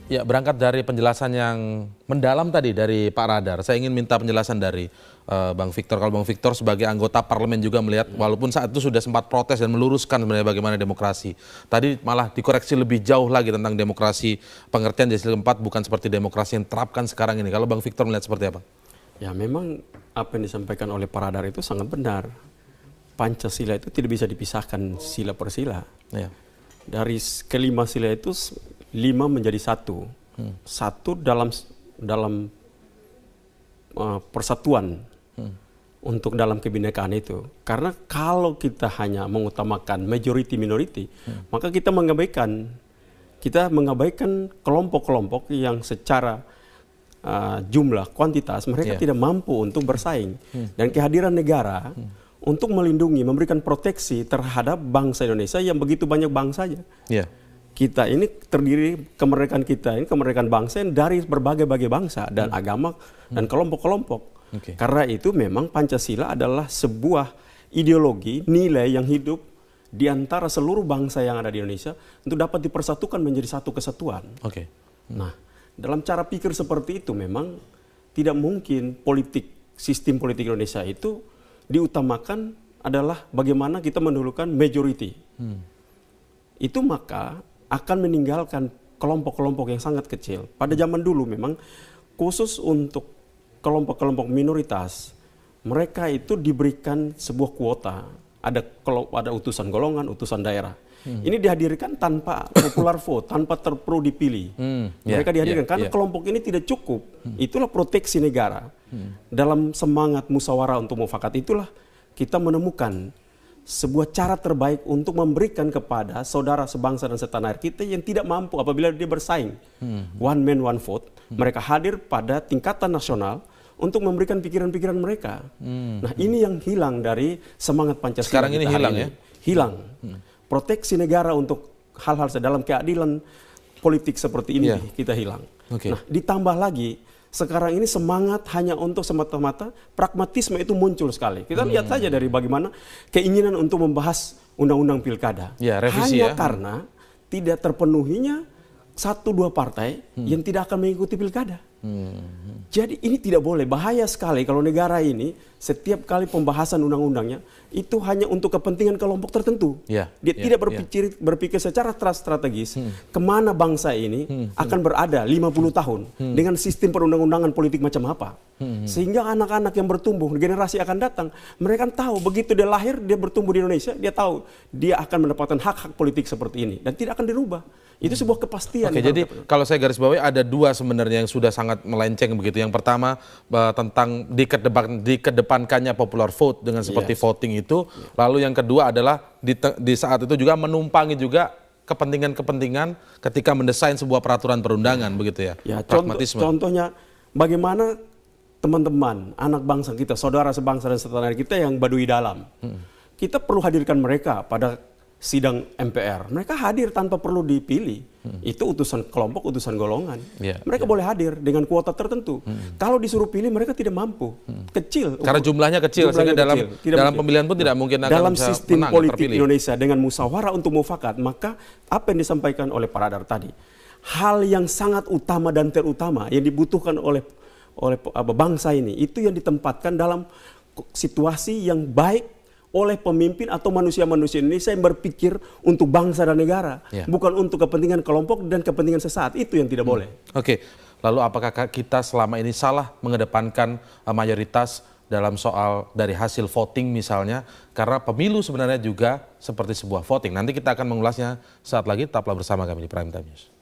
Ya, berangkat dari penjelasan yang mendalam tadi dari Pak Radar, saya ingin minta penjelasan dari Bang Victor. Kalau Bang Victor sebagai anggota parlemen juga melihat, walaupun saat itu sudah sempat protes dan meluruskan sebenarnya bagaimana demokrasi. Tadi malah dikoreksi lebih jauh lagi tentang demokrasi, pengertian Desil keempat bukan seperti demokrasi yang terapkan sekarang ini. Kalau Bang Victor melihat seperti apa? Ya memang apa yang disampaikan oleh Pak Radar itu sangat benar. Pancasila itu tidak bisa dipisahkan sila per sila. Ya. Dari kelima sila itu 5 menjadi 1. Satu dalam persatuan untuk dalam kebinekaan itu. Karena kalau kita hanya mengutamakan majority minority, maka kita mengabaikan kelompok-kelompok yang secara jumlah kuantitas mereka tidak mampu untuk bersaing. Dan kehadiran negara untuk melindungi, memberikan proteksi terhadap bangsa Indonesia yang begitu banyak bangsanya. Kita ini terdiri, kemerdekaan kita ini kemerdekaan bangsa yang dari berbagai-bagai bangsa dan agama dan kelompok-kelompok. Karena itu memang Pancasila adalah sebuah ideologi, nilai yang hidup di antara seluruh bangsa yang ada di Indonesia untuk dapat dipersatukan menjadi satu kesatuan. Nah, dalam cara pikir seperti itu memang tidak mungkin sistem politik Indonesia itu diutamakan adalah bagaimana kita mendahulukan majority. Itu maka akan meninggalkan kelompok-kelompok yang sangat kecil. Pada zaman dulu memang khusus untuk kelompok-kelompok minoritas, mereka itu diberikan sebuah kuota. Ada utusan golongan, utusan daerah. Ini dihadirkan tanpa popular vote, tanpa perlu dipilih. Mereka dihadirkan karena kelompok ini tidak cukup. Itulah proteksi negara. Dalam semangat musyawarah untuk mufakat itulah kita menemukan sebuah cara terbaik untuk memberikan kepada saudara sebangsa dan setanah air kita yang tidak mampu apabila dia bersaing. One man, one vote. Mereka hadir pada tingkatan nasional untuk memberikan pikiran-pikiran mereka. Nah, ini yang hilang dari semangat Pancasila. Sekarang ini hilang ya? Hilang. Proteksi negara untuk hal-hal dalam keadilan politik seperti ini kita hilang. Nah, ditambah lagi sekarang ini semangat hanya untuk semata-mata pragmatisme itu muncul sekali. Kita lihat saja dari bagaimana keinginan untuk membahas undang-undang pilkada. Revisi hanya karena tidak terpenuhinya 1-2 partai yang tidak akan mengikuti pilkada. Jadi ini tidak boleh, bahaya sekali kalau negara ini setiap kali pembahasan undang-undangnya itu hanya untuk kepentingan kelompok tertentu. Dia tidak berpikir secara strategis kemana bangsa ini akan berada 50 tahun dengan sistem perundang-undangan politik macam apa. Sehingga anak-anak yang bertumbuh, generasi akan datang, mereka tahu begitu dia lahir, dia bertumbuh di Indonesia, dia tahu dia akan mendapatkan hak-hak politik seperti ini dan tidak akan dirubah. Itu sebuah kepastian. Jadi kalau saya garis bawahi ada 2 sebenarnya yang sudah sangat melenceng begitu. Yang pertama tentang dikedepankannya popular vote dengan seperti voting itu. Lalu yang kedua adalah di saat itu juga menumpangi juga kepentingan-kepentingan ketika mendesain sebuah peraturan perundangan begitu ya. Contohnya bagaimana teman-teman anak bangsa kita, saudara sebangsa dan setanah air kita yang Baduy Dalam. Kita perlu hadirkan mereka pada sidang MPR. Mereka hadir tanpa perlu dipilih. Itu utusan kelompok, utusan golongan. Mereka boleh hadir dengan kuota tertentu. Kalau disuruh pilih mereka tidak mampu. Kecil. Karena jumlahnya kecil sehingga dalam pemilihan pun tidak mungkin akan dalam bisa sistem menang, politik terpilih. Indonesia dengan musyawarah untuk mufakat, maka apa yang disampaikan oleh Pak Radar tadi, hal yang sangat utama dan terutama yang dibutuhkan oleh bangsa ini itu yang ditempatkan dalam situasi yang baik oleh pemimpin atau manusia-manusia Indonesia yang berpikir untuk bangsa dan negara, bukan untuk kepentingan kelompok dan kepentingan sesaat. Itu yang tidak boleh. Lalu apakah kita selama ini salah mengedepankan mayoritas dalam soal dari hasil voting misalnya, karena pemilu sebenarnya juga seperti sebuah voting. Nanti kita akan mengulasnya saat lagi, tetaplah bersama kami di Prime Time News.